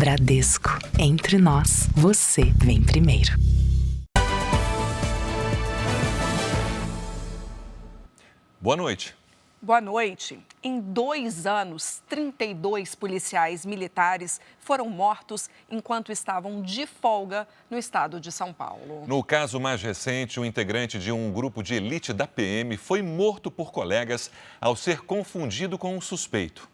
Bradesco. Entre nós, você vem primeiro. Boa noite. Boa noite. Em 2 anos, 32 policiais militares foram mortos enquanto estavam de folga no estado de São Paulo. No caso mais recente, um integrante de um grupo de elite da PM foi morto por colegas ao ser confundido com um suspeito.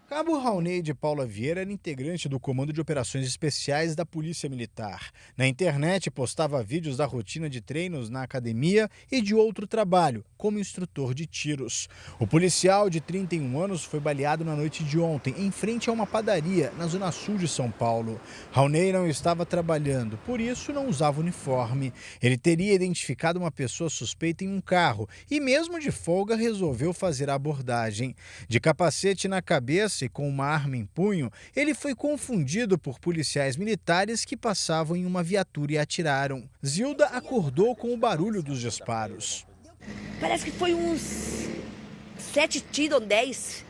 Cabo Raoni de Paula Vieira era integrante do Comando de Operações Especiais da Polícia Militar. Na internet, postava vídeos da rotina de treinos na academia e de outro trabalho, como instrutor de tiros. O policial de 31 anos foi baleado na noite de ontem, em frente a uma padaria, na zona sul de São Paulo. Raoni não estava trabalhando, por isso não usava uniforme. Ele teria identificado uma pessoa suspeita em um carro e, mesmo de folga, resolveu fazer a abordagem. De capacete na cabeça e com uma arma em punho, ele foi confundido por policiais militares que passavam em uma viatura e atiraram. Zilda acordou com o barulho dos disparos. Parece que foi uns 7 tiros ou 10.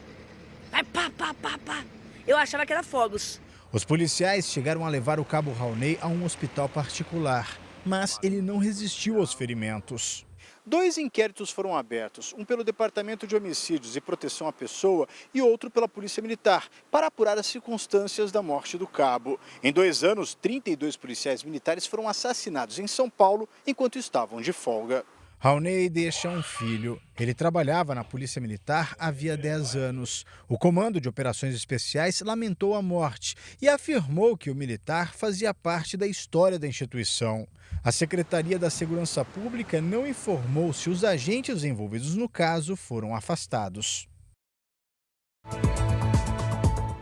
Aí pá, pá, pá, pá. Eu achava que era fogos. Os policiais chegaram a levar o Cabo Raoni a um hospital particular, mas ele não resistiu aos ferimentos. 2 inquéritos foram abertos, um pelo Departamento de Homicídios e Proteção à Pessoa e outro pela Polícia Militar, para apurar as circunstâncias da morte do cabo. Em 2 anos, 32 policiais militares foram assassinados em São Paulo enquanto estavam de folga. Raoni deixa um filho. Ele trabalhava na Polícia Militar havia 10 anos. O Comando de Operações Especiais lamentou a morte e afirmou que o militar fazia parte da história da instituição. A Secretaria da Segurança Pública não informou se os agentes envolvidos no caso foram afastados.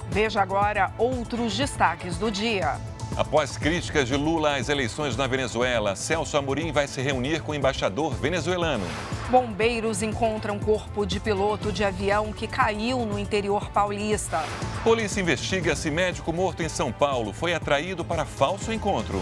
Veja agora outros destaques do dia. Após críticas de Lula às eleições na Venezuela, Celso Amorim vai se reunir com o embaixador venezuelano. Bombeiros encontram corpo de piloto de avião que caiu no interior paulista. Polícia investiga se médico morto em São Paulo foi atraído para falso encontro.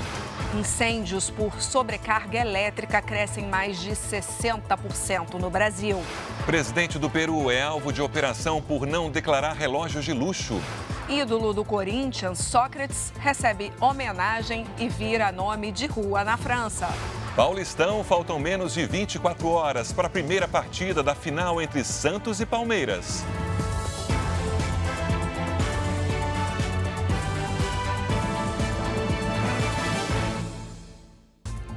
Incêndios por sobrecarga elétrica crescem mais de 60% no Brasil. Presidente do Peru é alvo de operação por não declarar relógios de luxo. Ídolo do Corinthians, Sócrates, recebe homenagem e vira nome de rua na França. Paulistão, faltam menos de 24 horas para a primeira partida da final entre Santos e Palmeiras.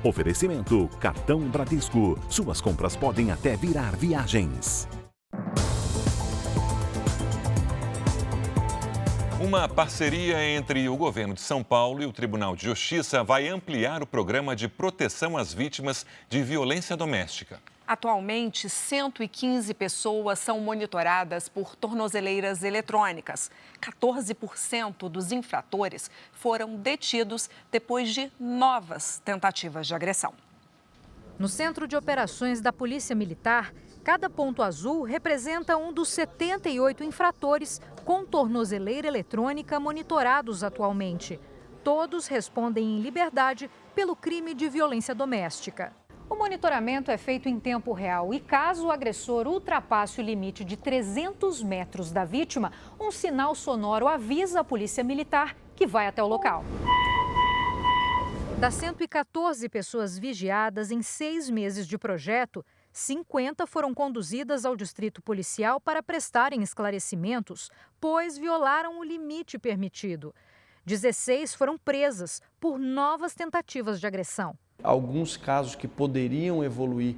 Oferecimento Cartão Bradesco. Suas compras podem até virar viagens. Uma parceria entre o governo de São Paulo e o Tribunal de Justiça vai ampliar o programa de proteção às vítimas de violência doméstica. Atualmente, 115 pessoas são monitoradas por tornozeleiras eletrônicas. 14% dos infratores foram detidos depois de novas tentativas de agressão. No Centro de Operações da Polícia Militar, cada ponto azul representa um dos 78 infratores com tornozeleira eletrônica monitorados atualmente. Todos respondem em liberdade pelo crime de violência doméstica. O monitoramento é feito em tempo real e, caso o agressor ultrapasse o limite de 300 metros da vítima, um sinal sonoro avisa a Polícia Militar que vai até o local. Das 114 pessoas vigiadas em 6 meses de projeto, 50 foram conduzidas ao distrito policial para prestarem esclarecimentos, pois violaram o limite permitido. 16 foram presas por novas tentativas de agressão. Alguns casos que poderiam evoluir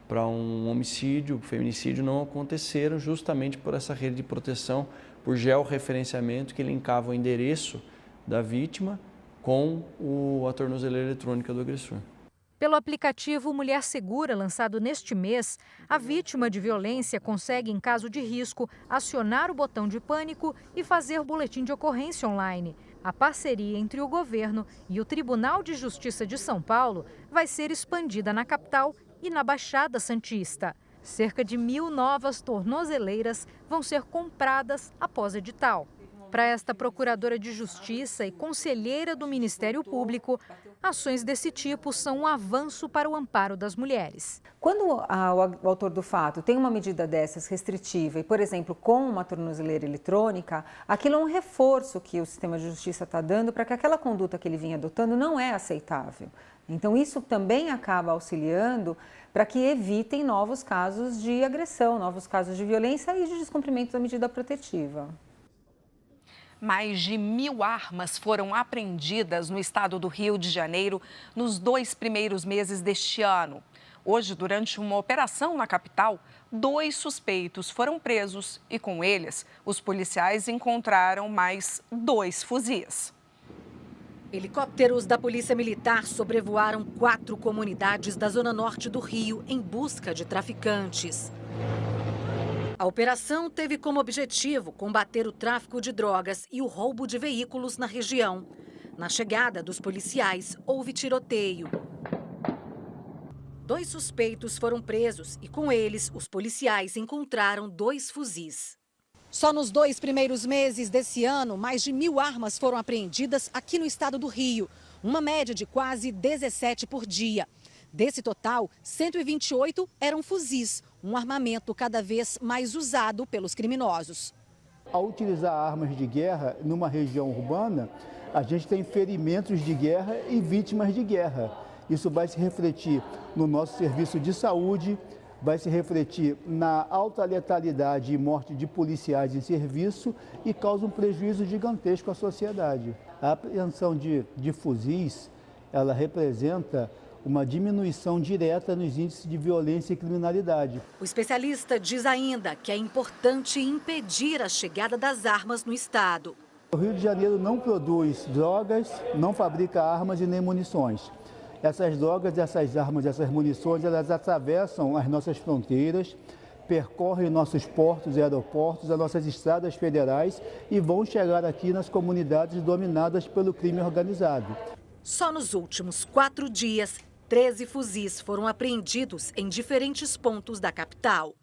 para um homicídio, feminicídio, não aconteceram justamente por essa rede de proteção, por georreferenciamento que linkava o endereço da vítima com a tornozeleira eletrônica do agressor. Pelo aplicativo Mulher Segura, lançado neste mês, a vítima de violência consegue, em caso de risco, acionar o botão de pânico e fazer boletim de ocorrência online. A parceria entre o governo e o Tribunal de Justiça de São Paulo vai ser expandida na capital e na Baixada Santista. Cerca de 1.000 novas tornozeleiras vão ser compradas após edital. Para esta procuradora de Justiça e conselheira do Ministério Público, ações desse tipo são um avanço para o amparo das mulheres. Quando o autor do fato tem uma medida dessas restritiva e, por exemplo, com uma tornozeleira eletrônica, aquilo é um reforço que o sistema de justiça está dando para que aquela conduta que ele vinha adotando não é aceitável. Então, isso também acaba auxiliando para que evitem novos casos de agressão, novos casos de violência e de descumprimento da medida protetiva. Mais de 1.000 armas foram apreendidas no estado do Rio de Janeiro nos 2 primeiros meses deste ano. Hoje, durante uma operação na capital, 2 suspeitos foram presos e, com eles, os policiais encontraram mais 2 fuzis. Helicópteros da Polícia Militar sobrevoaram 4 comunidades da zona norte do Rio em busca de traficantes. A operação teve como objetivo combater o tráfico de drogas e o roubo de veículos na região. Na chegada dos policiais, houve tiroteio. 2 suspeitos foram presos e, com eles, os policiais encontraram 2 fuzis. Só nos 2 primeiros meses desse ano, mais de 1.000 armas foram apreendidas aqui no estado do Rio, uma média de quase 17 por dia. Desse total, 128 eram fuzis, um armamento cada vez mais usado pelos criminosos. Ao utilizar armas de guerra numa região urbana, a gente tem ferimentos de guerra e vítimas de guerra. Isso vai se refletir no nosso serviço de saúde, vai se refletir na alta letalidade e morte de policiais em serviço e causa um prejuízo gigantesco à sociedade. A apreensão de fuzis, ela representa uma diminuição direta nos índices de violência e criminalidade. O especialista diz ainda que é importante impedir a chegada das armas no estado. O Rio de Janeiro não produz drogas, não fabrica armas e nem munições. Essas drogas, essas armas, essas munições, elas atravessam as nossas fronteiras, percorrem nossos portos e aeroportos, as nossas estradas federais e vão chegar aqui nas comunidades dominadas pelo crime organizado. Só nos últimos 4 dias, 13 fuzis foram apreendidos em diferentes pontos da capital.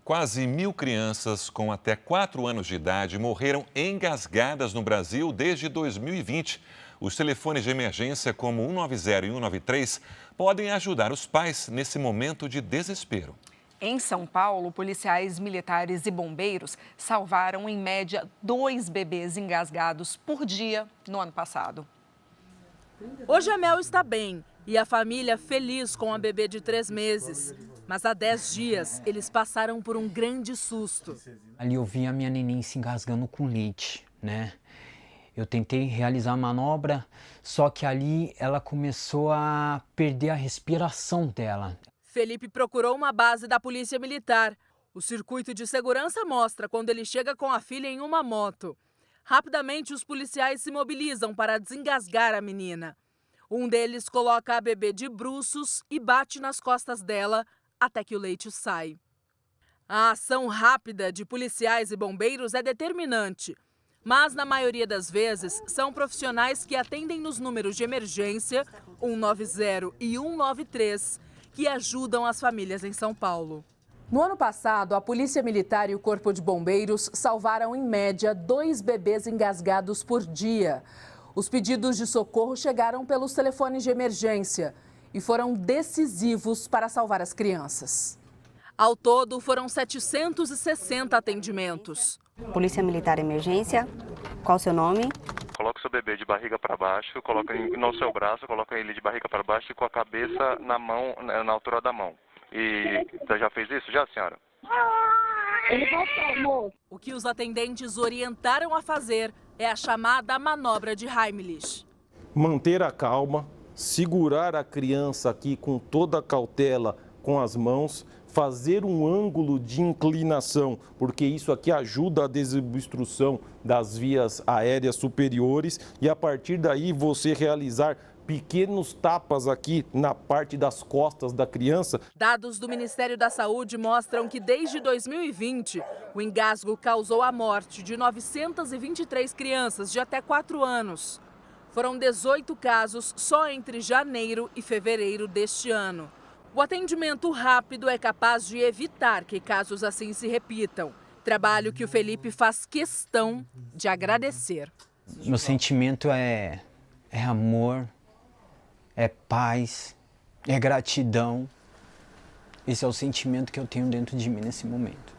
Quase 1.000 crianças com até 4 anos de idade morreram engasgadas no Brasil desde 2020. Os telefones de emergência como 190 e 193 podem ajudar os pais nesse momento de desespero. Em São Paulo, policiais militares e bombeiros salvaram, em média, 2 bebês engasgados por dia no ano passado. Hoje a Mel está bem e a família feliz com a bebê de 3 meses. Mas há 10 dias, eles passaram por um grande susto. Ali eu vi a minha neném se engasgando com leite, né? Eu tentei realizar a manobra, só que ali ela começou a perder a respiração dela. Felipe procurou uma base da Polícia Militar. O circuito de segurança mostra quando ele chega com a filha em uma moto. Rapidamente, os policiais se mobilizam para desengasgar a menina. Um deles coloca a bebê de bruços e bate nas costas dela até que o leite sai. A ação rápida de policiais e bombeiros é determinante. Mas, na maioria das vezes, são profissionais que atendem nos números de emergência 190 e 193, que ajudam as famílias em São Paulo. No ano passado, a Polícia Militar e o Corpo de Bombeiros salvaram, em média, 2 bebês engasgados por dia. Os pedidos de socorro chegaram pelos telefones de emergência e foram decisivos para salvar as crianças. Ao todo, foram 760 atendimentos. Polícia Militar Emergência, qual o seu nome? Coloca o seu bebê de barriga para baixo, coloca no seu braço, coloca ele de barriga para baixo e com a cabeça na mão, na altura da mão. E você já fez isso, já, senhora? Ele voltou. O que os atendentes orientaram a fazer é a chamada manobra de Heimlich. Manter a calma, segurar a criança aqui com toda a cautela com as mãos, fazer um ângulo de inclinação, porque isso aqui ajuda a desobstrução das vias aéreas superiores e a partir daí você realizar pequenos tapas aqui na parte das costas da criança. Dados do Ministério da Saúde mostram que desde 2020, o engasgo causou a morte de 923 crianças de até 4 anos. Foram 18 casos só entre janeiro e fevereiro deste ano. O atendimento rápido é capaz de evitar que casos assim se repitam. Trabalho que o Felipe faz questão de agradecer. Meu sentimento é amor, é paz, é gratidão. Esse é o sentimento que eu tenho dentro de mim nesse momento.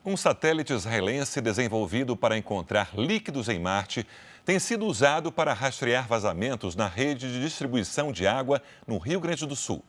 Um satélite israelense desenvolvido para encontrar líquidos em Marte tem sido usado para rastrear vazamentos na rede de distribuição de água no Rio Grande do Sul.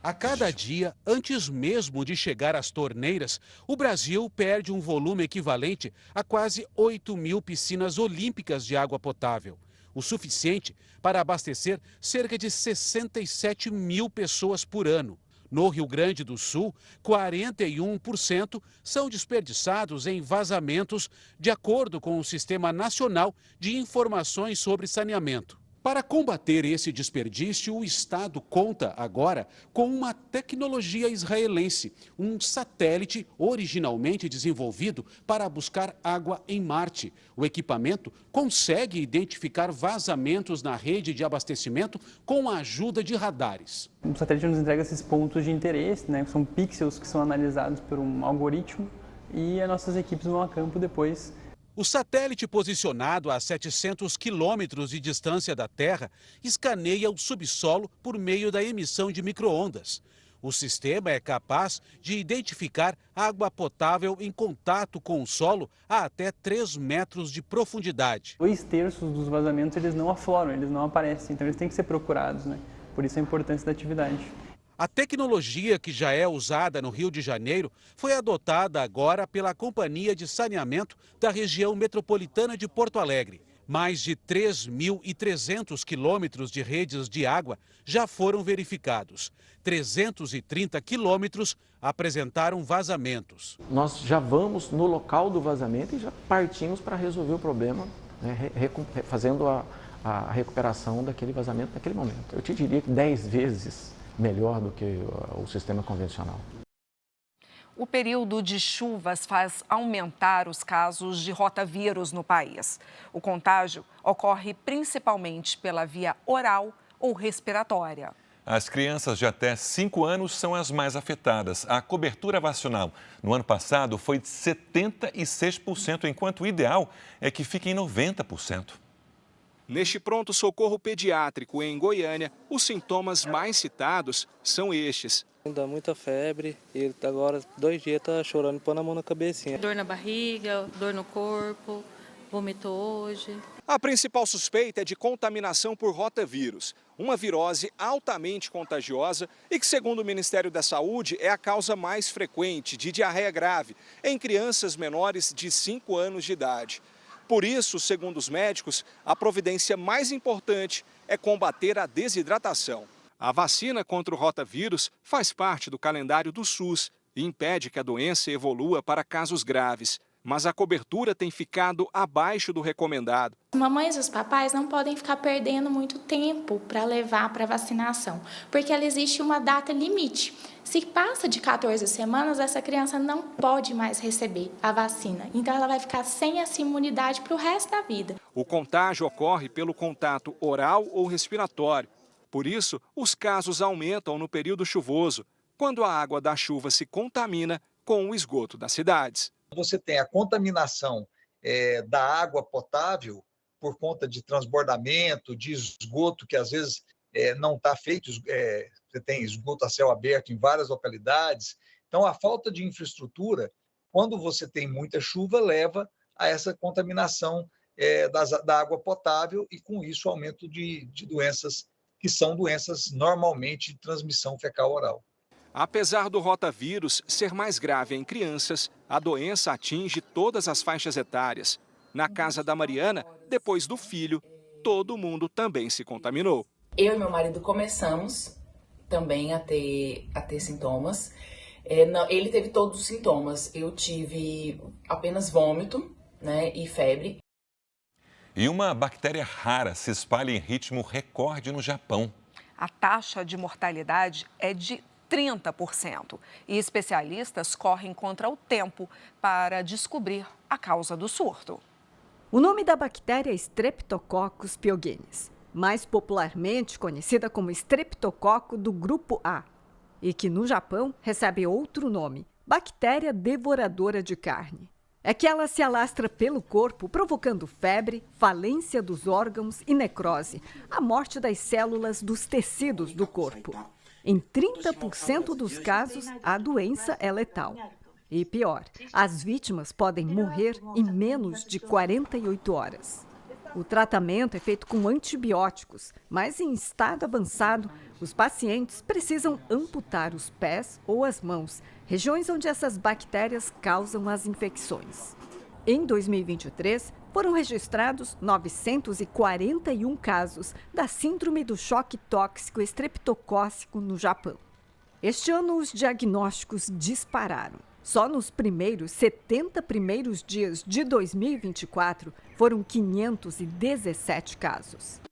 A cada dia, antes mesmo de chegar às torneiras, o Brasil perde um volume equivalente a quase 8.000 piscinas olímpicas de água potável. O suficiente para abastecer cerca de 67.000 pessoas por ano. No Rio Grande do Sul, 41% são desperdiçados em vazamentos, de acordo com o Sistema Nacional de Informações sobre Saneamento. Para combater esse desperdício, o Estado conta agora com uma tecnologia israelense, um satélite originalmente desenvolvido para buscar água em Marte. O equipamento consegue identificar vazamentos na rede de abastecimento com a ajuda de radares. O satélite nos entrega esses pontos de interesse, né? São pixels que são analisados por um algoritmo e as nossas equipes vão a campo depois. O satélite, posicionado a 700 quilômetros de distância da Terra, escaneia o subsolo por meio da emissão de micro-ondas. O sistema é capaz de identificar água potável em contato com o solo a até 3 metros de profundidade. 2/3 dos vazamentos eles não afloram, eles não aparecem, então eles têm que ser procurados, né? Por isso a importância da atividade. A tecnologia que já é usada no Rio de Janeiro foi adotada agora pela Companhia de Saneamento da região metropolitana de Porto Alegre. Mais de 3.300 quilômetros de redes de água já foram verificados. 330 quilômetros apresentaram vazamentos. Nós já vamos no local do vazamento e já partimos para resolver o problema, né, fazendo a recuperação daquele vazamento naquele momento. Eu te diria que 10 vezes melhor do que o sistema convencional. O período de chuvas faz aumentar os casos de rotavírus no país. O contágio ocorre principalmente pela via oral ou respiratória. As crianças de até 5 anos são as mais afetadas. A cobertura vacinal no ano passado foi de 76%, enquanto o ideal é que fique em 90%. Neste pronto-socorro pediátrico em Goiânia, os sintomas mais citados são estes. Dá muita febre e agora 2 dias está chorando, pondo a mão na cabecinha. Dor na barriga, dor no corpo, vomitou hoje. A principal suspeita é de contaminação por rotavírus, uma virose altamente contagiosa e que, segundo o Ministério da Saúde, é a causa mais frequente de diarreia grave em crianças menores de 5 anos de idade. Por isso, segundo os médicos, a providência mais importante é combater a desidratação. A vacina contra o rotavírus faz parte do calendário do SUS e impede que a doença evolua para casos graves. Mas a cobertura tem ficado abaixo do recomendado. As mamães e os papais não podem ficar perdendo muito tempo para levar para vacinação, porque ela existe uma data limite. Se passa de 14 semanas, essa criança não pode mais receber a vacina. Então, ela vai ficar sem essa imunidade para o resto da vida. O contágio ocorre pelo contato oral ou respiratório. Por isso, os casos aumentam no período chuvoso, quando a água da chuva se contamina com o esgoto das cidades. Você tem a contaminação da água potável por conta de transbordamento, de esgoto que às vezes não está feito, você tem esgoto a céu aberto em várias localidades. Então, a falta de infraestrutura, quando você tem muita chuva, leva a essa contaminação da água potável e, com isso, aumento de doenças que são doenças normalmente de transmissão fecal-oral. Apesar do rotavírus ser mais grave em crianças, a doença atinge todas as faixas etárias. Na casa da Mariana, depois do filho, todo mundo também se contaminou. Eu e meu marido começamos também a ter sintomas. Ele teve todos os sintomas. Eu tive apenas vômito, né, e febre. E uma bactéria rara se espalha em ritmo recorde no Japão. A taxa de mortalidade é de 30%. E especialistas correm contra o tempo para descobrir a causa do surto. O nome da bactéria é Streptococcus pyogenes, mais popularmente conhecida como estreptococo do grupo A, e que no Japão recebe outro nome, bactéria devoradora de carne. É que ela se alastra pelo corpo, provocando febre, falência dos órgãos e necrose, a morte das células dos tecidos do corpo. Em 30% dos casos, a doença é letal. E pior, as vítimas podem morrer em menos de 48 horas. O tratamento é feito com antibióticos, mas em estado avançado, os pacientes precisam amputar os pés ou as mãos, regiões onde essas bactérias causam as infecções. Em 2023, foram registrados 941 casos da síndrome do choque tóxico estreptocócico no Japão. Este ano, os diagnósticos dispararam. Só nos 70 primeiros dias de 2024, foram 517 casos.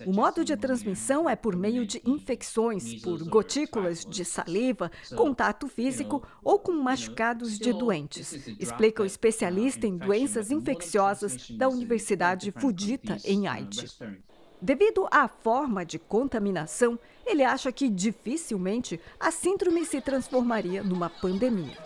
O modo de transmissão é por meio de infecções, por gotículas de saliva, contato físico ou com machucados de doentes, explica o especialista em doenças infecciosas da Universidade Fujita, em Aichi. Devido à forma de contaminação, ele acha que dificilmente a síndrome se transformaria numa pandemia.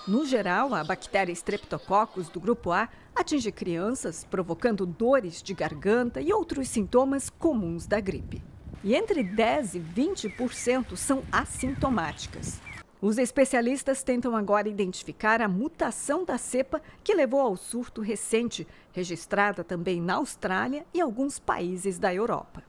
No geral, a bactéria Streptococcus do grupo A atinge crianças, provocando dores de garganta e outros sintomas comuns da gripe. E entre 10% e 20% são assintomáticas. Os especialistas tentam agora identificar a mutação da cepa que levou ao surto recente, registrada também na Austrália e alguns países da Europa.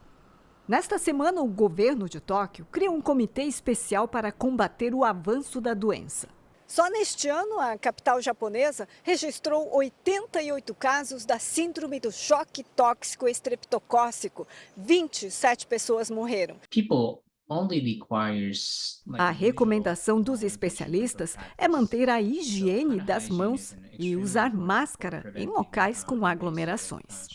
Nesta semana, o governo de Tóquio criou um comitê especial para combater o avanço da doença. Só neste ano, a capital japonesa registrou 88 casos da síndrome do choque tóxico estreptocócico. 27 pessoas morreram. A recomendação dos especialistas é manter a higiene das mãos e usar máscara em locais com aglomerações.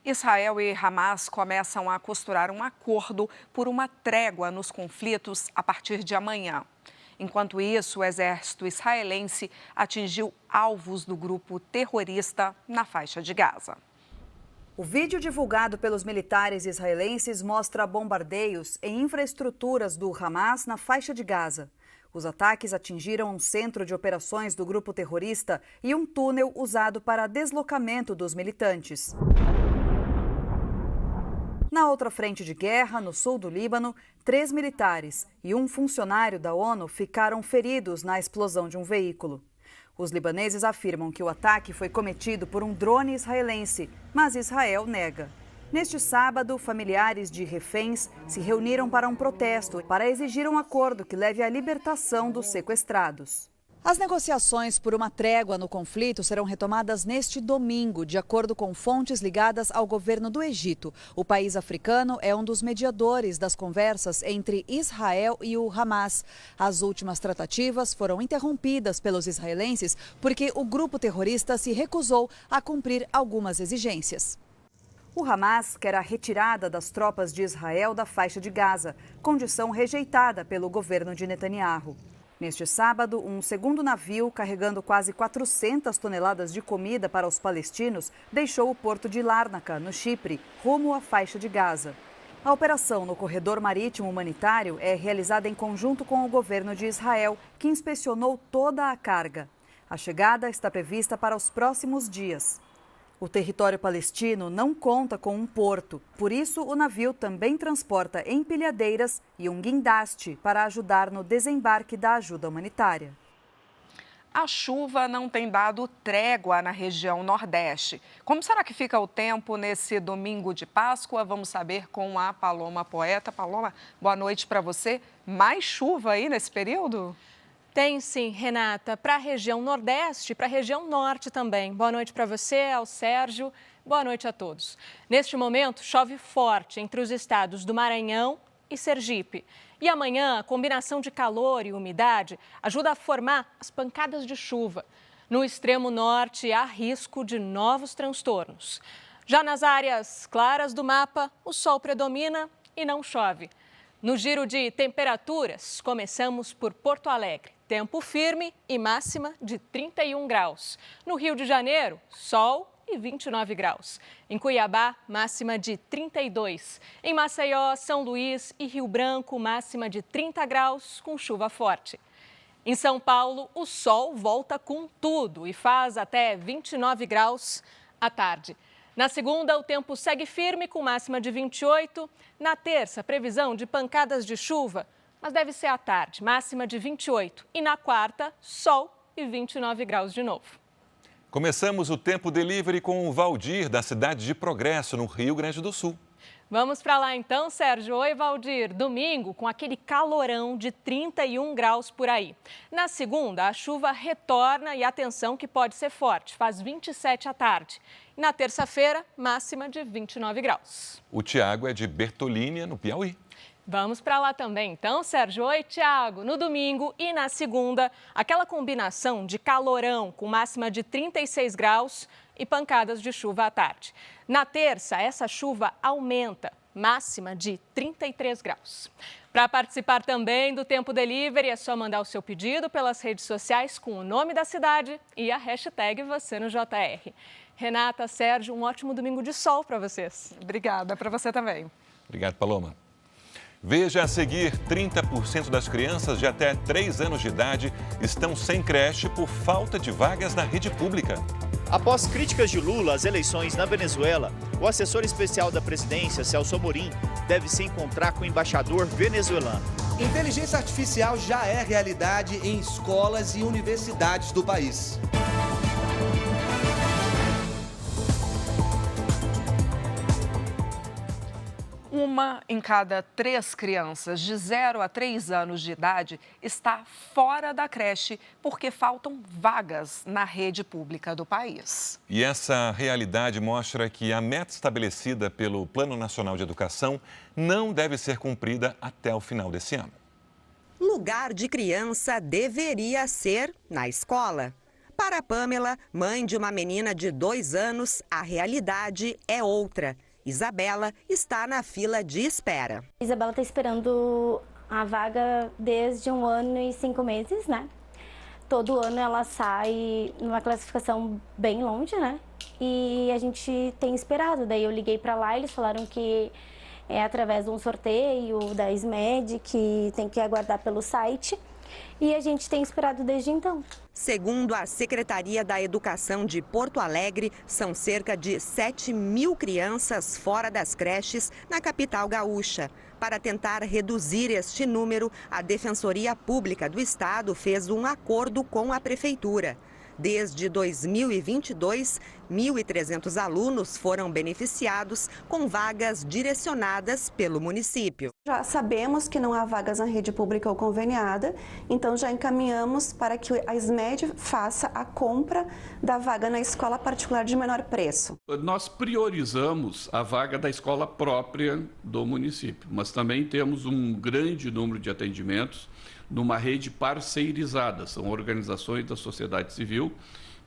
Israel e Hamas começam a costurar um acordo por uma trégua nos conflitos a partir de amanhã. Enquanto isso, o exército israelense atingiu alvos do grupo terrorista na faixa de Gaza. O vídeo divulgado pelos militares israelenses mostra bombardeios em infraestruturas do Hamas na faixa de Gaza. Os ataques atingiram um centro de operações do grupo terrorista e um túnel usado para deslocamento dos militantes. Na outra frente de guerra, no sul do Líbano, 3 militares e um funcionário da ONU ficaram feridos na explosão de um veículo. Os libaneses afirmam que o ataque foi cometido por um drone israelense, mas Israel nega. Neste sábado, familiares de reféns se reuniram para um protesto para exigir um acordo que leve à libertação dos sequestrados. As negociações por uma trégua no conflito serão retomadas neste domingo, de acordo com fontes ligadas ao governo do Egito. O país africano é um dos mediadores das conversas entre Israel e o Hamas. As últimas tratativas foram interrompidas pelos israelenses porque o grupo terrorista se recusou a cumprir algumas exigências. O Hamas quer a retirada das tropas de Israel da faixa de Gaza, condição rejeitada pelo governo de Netanyahu. Neste sábado, um segundo navio carregando quase 400 toneladas de comida para os palestinos deixou o porto de Lárnaca, no Chipre, rumo à faixa de Gaza. A operação no corredor marítimo humanitário é realizada em conjunto com o governo de Israel, que inspecionou toda a carga. A chegada está prevista para os próximos dias. O território palestino não conta com um porto, por isso o navio também transporta empilhadeiras e um guindaste para ajudar no desembarque da ajuda humanitária. A chuva não tem dado trégua na região Nordeste. Como será que fica o tempo nesse domingo de Páscoa? Vamos saber com a Paloma Poeta. Paloma, boa noite para você. Mais chuva aí nesse período? Tem sim, Renata, para a região Nordeste, para a região Norte também. Boa noite para você, ao Sérgio. Boa noite a todos. Neste momento, chove forte entre os estados do Maranhão e Sergipe. E amanhã, a combinação de calor e umidade ajuda a formar as pancadas de chuva. No extremo norte, há risco de novos transtornos. Já nas áreas claras do mapa, o sol predomina e não chove. No giro de temperaturas, começamos por Porto Alegre. Tempo firme e máxima de 31 graus. No Rio de Janeiro, sol e 29 graus. Em Cuiabá, máxima de 32. Em Maceió, São Luís e Rio Branco, máxima de 30 graus com chuva forte. Em São Paulo, o sol volta com tudo e faz até 29 graus à tarde. Na segunda, o tempo segue firme com máxima de 28. Na terça, previsão de pancadas de chuva, mas deve ser à tarde, máxima de 28. E na quarta, sol e 29 graus de novo. Começamos o Tempo Delivery com o Valdir, da cidade de Progresso, no Rio Grande do Sul. Vamos para lá então, Sérgio. Oi, Valdir. Domingo, com aquele calorão de 31 graus por aí. Na segunda, a chuva retorna e atenção que pode ser forte, faz 27 à tarde. E na terça-feira, máxima de 29 graus. O Tiago é de Bertolínia, no Piauí. Vamos para lá também então, Sérgio. Oi, Tiago. No domingo e na segunda, aquela combinação de calorão com máxima de 36 graus e pancadas de chuva à tarde. Na terça, essa chuva aumenta, máxima de 33 graus. Para participar também do Tempo Delivery, é só mandar o seu pedido pelas redes sociais com o nome da cidade e a hashtag você no JR. Renata, Sérgio, um ótimo domingo de sol para vocês. Obrigada, para você também. Obrigado, Paloma. Veja a seguir, 30% das crianças de até 3 anos de idade estão sem creche por falta de vagas na rede pública. Após críticas de Lula às eleições na Venezuela, o assessor especial da presidência, Celso Amorim, deve se encontrar com o embaixador venezuelano. Inteligência artificial já é realidade em escolas e universidades do país. Uma em cada 3 crianças de 0 a 3 anos de idade está fora da creche porque faltam vagas na rede pública do país. E essa realidade mostra que a meta estabelecida pelo Plano Nacional de Educação não deve ser cumprida até o final desse ano. Lugar de criança deveria ser na escola. Para a Pamela, mãe de uma menina de 2 anos, a realidade é outra. Isabela está na fila de espera. Isabela está esperando a vaga desde 1 ano e 5 meses, né? Todo ano ela sai numa classificação bem longe, né? E a gente tem esperado. Daí eu liguei para lá, eles falaram que é através de um sorteio da SMED, que tem que aguardar pelo site. E a gente tem esperado desde então. Segundo a Secretaria da Educação de Porto Alegre, são cerca de 7.000 crianças fora das creches na capital gaúcha. Para tentar reduzir este número, a Defensoria Pública do Estado fez um acordo com a Prefeitura. Desde 2022, 1.300 alunos foram beneficiados com vagas direcionadas pelo município. Já sabemos que não há vagas na rede pública ou conveniada, então já encaminhamos para que a SMED faça a compra da vaga na escola particular de menor preço. Nós priorizamos a vaga da escola própria do município, mas também temos um grande número de atendimentos numa rede parceirizada. São organizações da sociedade civil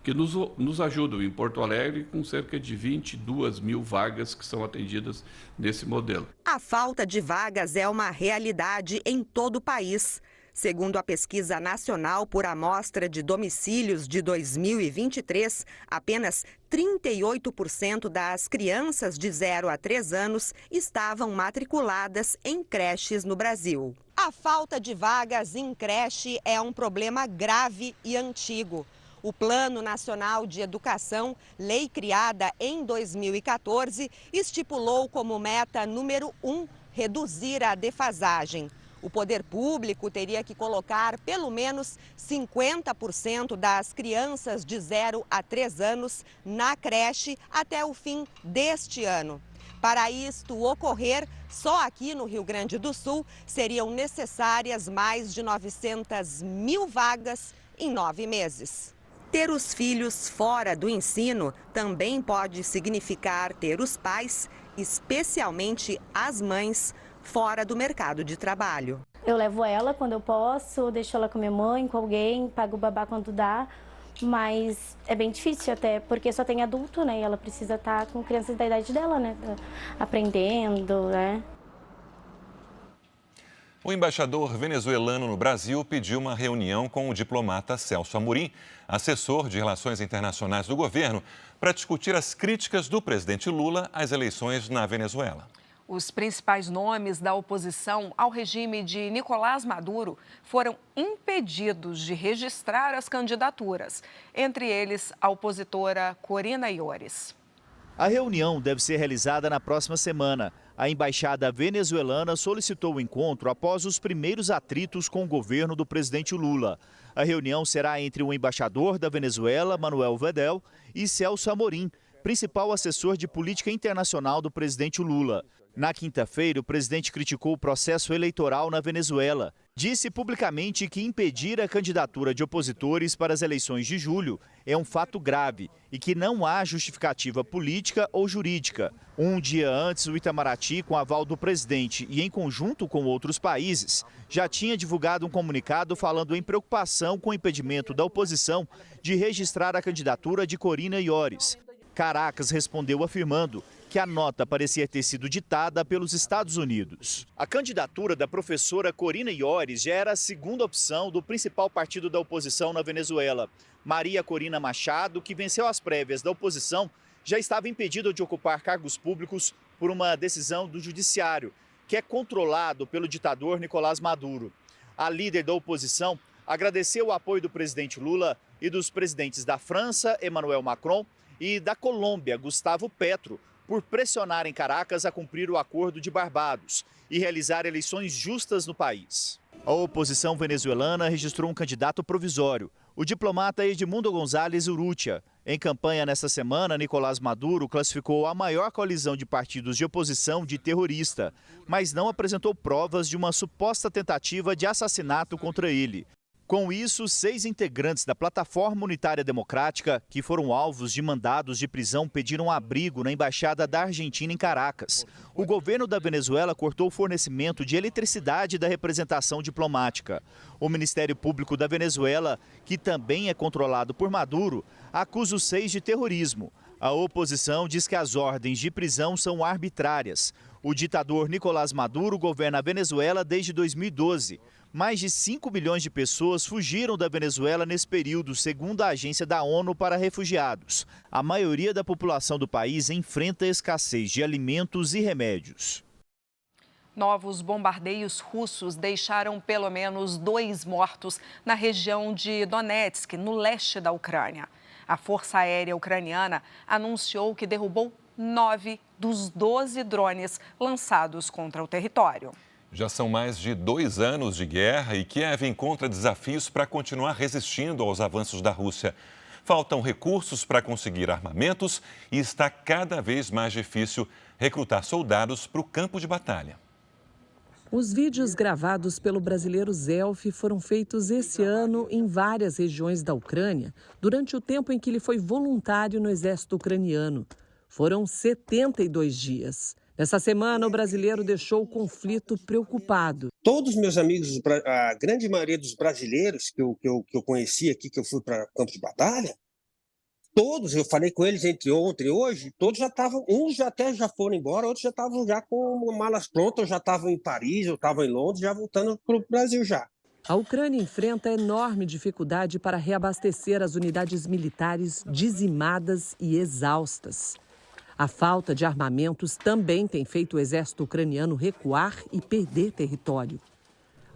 que nos ajudam em Porto Alegre com cerca de 22.000 vagas que são atendidas nesse modelo. A falta de vagas é uma realidade em todo o país. Segundo a Pesquisa Nacional por Amostra de Domicílios de 2023, apenas 38% das crianças de 0 a 3 anos estavam matriculadas em creches no Brasil. A falta de vagas em creche é um problema grave e antigo. O Plano Nacional de Educação, lei criada em 2014, estipulou como meta número 1 reduzir a defasagem. O poder público teria que colocar pelo menos 50% das crianças de 0 a 3 anos na creche até o fim deste ano. Para isto ocorrer, só aqui no Rio Grande do Sul seriam necessárias mais de 900.000 vagas em 9 meses. Ter os filhos fora do ensino também pode significar ter os pais, especialmente as mães, fora do mercado de trabalho. Eu levo ela quando eu posso, deixo ela com minha mãe, com alguém, pago o babá quando dá, mas é bem difícil até, porque só tem adulto, né? E ela precisa estar com crianças da idade dela, né? Aprendendo, né? O embaixador venezuelano no Brasil pediu uma reunião com o diplomata Celso Amorim, assessor de relações internacionais do governo, para discutir as críticas do presidente Lula às eleições na Venezuela. Os principais nomes da oposição ao regime de Nicolás Maduro foram impedidos de registrar as candidaturas, entre eles a opositora Corina Yoris. A reunião deve ser realizada na próxima semana. A embaixada venezuelana solicitou o encontro após os primeiros atritos com o governo do presidente Lula. A reunião será entre o embaixador da Venezuela, Manuel Vedel, e Celso Amorim, principal assessor de política internacional do presidente Lula. Na quinta-feira, o presidente criticou o processo eleitoral na Venezuela. Disse publicamente que impedir a candidatura de opositores para as eleições de julho é um fato grave e que não há justificativa política ou jurídica. Um dia antes, o Itamaraty, com aval do presidente e em conjunto com outros países, já tinha divulgado um comunicado falando em preocupação com o impedimento da oposição de registrar a candidatura de Corina Yoris. Caracas respondeu afirmando que a nota parecia ter sido ditada pelos Estados Unidos. A candidatura da professora Corina Yoris já era a segunda opção do principal partido da oposição na Venezuela. Maria Corina Machado, que venceu as prévias da oposição, já estava impedida de ocupar cargos públicos por uma decisão do judiciário, que é controlado pelo ditador Nicolás Maduro. A líder da oposição agradeceu o apoio do presidente Lula e dos presidentes da França, Emmanuel Macron, e da Colômbia, Gustavo Petro, por pressionarem Caracas a cumprir o Acordo de Barbados e realizar eleições justas no país. A oposição venezuelana registrou um candidato provisório, o diplomata Edmundo González Urrutia. Em campanha nesta semana, Nicolás Maduro classificou a maior coalizão de partidos de oposição de terrorista, mas não apresentou provas de uma suposta tentativa de assassinato contra ele. Com isso, 6 integrantes da Plataforma Unitária Democrática, que foram alvos de mandados de prisão, pediram abrigo na Embaixada da Argentina em Caracas. O governo da Venezuela cortou o fornecimento de eletricidade da representação diplomática. O Ministério Público da Venezuela, que também é controlado por Maduro, acusa os 6 de terrorismo. A oposição diz que as ordens de prisão são arbitrárias. O ditador Nicolás Maduro governa a Venezuela desde 2012. Mais de 5 milhões de pessoas fugiram da Venezuela nesse período, segundo a Agência da ONU para Refugiados. A maioria da população do país enfrenta escassez de alimentos e remédios. Novos bombardeios russos deixaram pelo menos 2 mortos na região de Donetsk, no leste da Ucrânia. A Força Aérea Ucraniana anunciou que derrubou 9 dos 12 drones lançados contra o território. Já são mais de 2 anos de guerra e Kiev encontra desafios para continuar resistindo aos avanços da Rússia. Faltam recursos para conseguir armamentos e está cada vez mais difícil recrutar soldados para o campo de batalha. Os vídeos gravados pelo brasileiro Zelf foram feitos esse ano em várias regiões da Ucrânia, durante o tempo em que ele foi voluntário no exército ucraniano. Foram 72 dias. Nessa semana, o brasileiro deixou o conflito preocupado. Todos os meus amigos, a grande maioria dos brasileiros que eu conheci aqui, que eu fui para campo de batalha, todos, eu falei com eles entre ontem e hoje, todos já estavam, uns até já foram embora, outros já estavam já com malas prontas, eu já estavam em Paris, eu estava em Londres, já voltando para o Brasil já. A Ucrânia enfrenta enorme dificuldade para reabastecer as unidades militares dizimadas e exaustas. A falta de armamentos também tem feito o exército ucraniano recuar e perder território.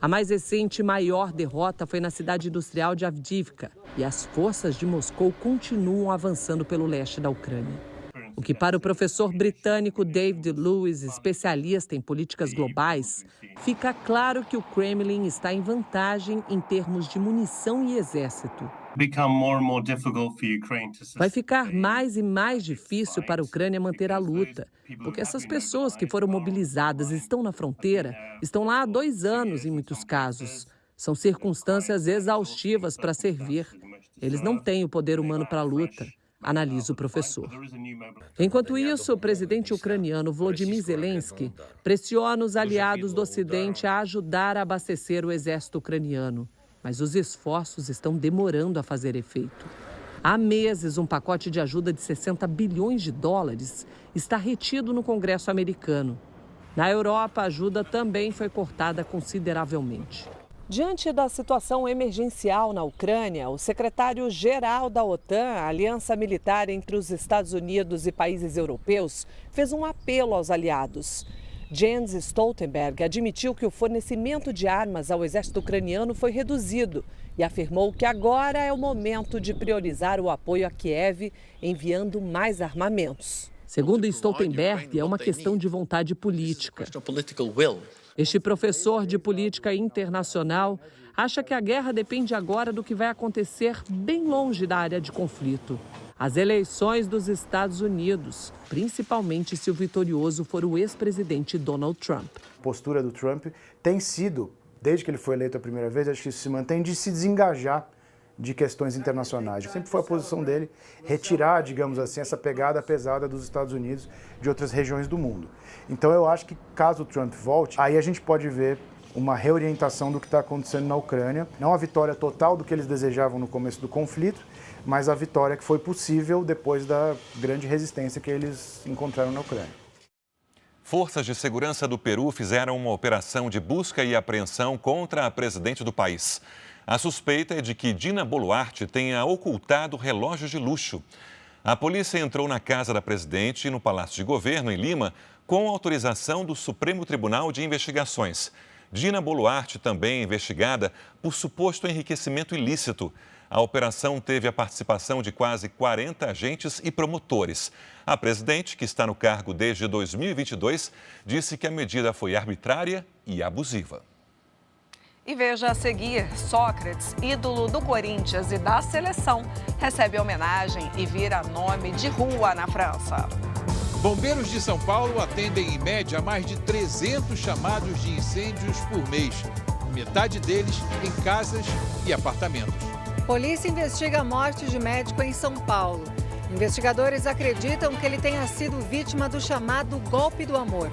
A mais recente e maior derrota foi na cidade industrial de Avdiivka e as forças de Moscou continuam avançando pelo leste da Ucrânia. O que para o professor britânico David Lewis, especialista em políticas globais, fica claro que o Kremlin está em vantagem em termos de munição e exército. Vai ficar mais e mais difícil para a Ucrânia manter a luta, porque essas pessoas que foram mobilizadas e estão na fronteira estão lá há 2 anos em muitos casos. São circunstâncias exaustivas para servir. Eles não têm o poder humano para a luta, analisa o professor. Enquanto isso, o presidente ucraniano Volodymyr Zelensky pressiona os aliados do Ocidente a ajudar a abastecer o exército ucraniano. Mas os esforços estão demorando a fazer efeito. Há meses, um pacote de ajuda de $60 bilhões está retido no Congresso americano. Na Europa, a ajuda também foi cortada consideravelmente. Diante da situação emergencial na Ucrânia, o secretário-geral da OTAN, a aliança militar entre os Estados Unidos e países europeus, fez um apelo aos aliados. Jens Stoltenberg admitiu que o fornecimento de armas ao exército ucraniano foi reduzido e afirmou que agora é o momento de priorizar o apoio a Kiev, enviando mais armamentos. Segundo Stoltenberg, é uma questão de vontade política. Este professor de política internacional acha que a guerra depende agora do que vai acontecer bem longe da área de conflito. As eleições dos Estados Unidos, principalmente se o vitorioso for o ex-presidente Donald Trump. A postura do Trump tem sido, desde que ele foi eleito a primeira vez, acho que isso se mantém, de se desengajar de questões internacionais. Sempre foi a posição dele retirar, digamos assim, essa pegada pesada dos Estados Unidos de outras regiões do mundo. Então eu acho que caso o Trump volte, aí a gente pode ver uma reorientação do que está acontecendo na Ucrânia. Não a vitória total do que eles desejavam no começo do conflito, mas a vitória que foi possível depois da grande resistência que eles encontraram na Ucrânia. Forças de segurança do Peru fizeram uma operação de busca e apreensão contra a presidente do país. A suspeita é de que Dina Boluarte tenha ocultado relógios de luxo. A polícia entrou na casa da presidente e no Palácio de Governo, em Lima, com autorização do Supremo Tribunal de Investigações. Dina Boluarte também é investigada por suposto enriquecimento ilícito. A operação teve a participação de quase 40 agentes e promotores. A presidente, que está no cargo desde 2022, disse que a medida foi arbitrária e abusiva. E veja a seguir, Sócrates, ídolo do Corinthians e da seleção, recebe homenagem e vira nome de rua na França. Bombeiros de São Paulo atendem em média mais de 300 chamados de incêndios por mês. Metade deles em casas e apartamentos. Polícia investiga a morte de médico em São Paulo. Investigadores acreditam que ele tenha sido vítima do chamado golpe do amor.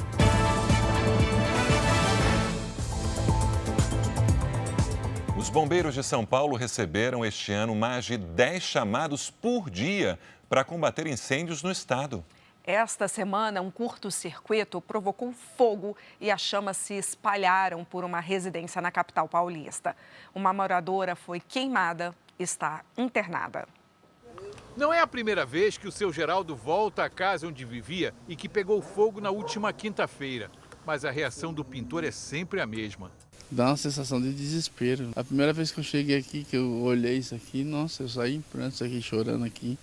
Os bombeiros de São Paulo receberam este ano mais de 10 chamados por dia para combater incêndios no estado. Esta semana, um curto-circuito provocou fogo e as chamas se espalharam por uma residência na capital paulista. Uma moradora foi queimada e está internada. Não é a primeira vez que o seu Geraldo volta à casa onde vivia e que pegou fogo na última quinta-feira. Mas a reação do pintor é sempre a mesma. Dá uma sensação de desespero. A primeira vez que eu cheguei aqui, que eu olhei isso aqui, nossa, eu saí em prantos aqui, chorando aqui,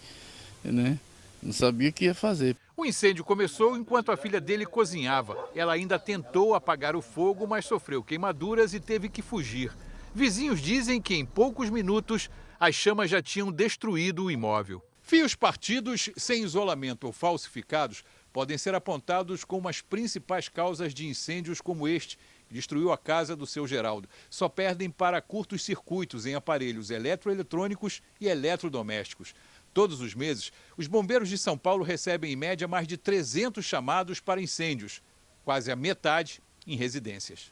né? Não sabia o que ia fazer. O incêndio começou enquanto a filha dele cozinhava. Ela ainda tentou apagar o fogo, mas sofreu queimaduras e teve que fugir. Vizinhos dizem que em poucos minutos as chamas já tinham destruído o imóvel. Fios partidos, sem isolamento ou falsificados, podem ser apontados como as principais causas de incêndios como este, que destruiu a casa do seu Geraldo. Só perdem para curtos circuitos em aparelhos eletroeletrônicos e eletrodomésticos. Todos os meses, os bombeiros de São Paulo recebem em média mais de 300 chamados para incêndios, quase a metade em residências.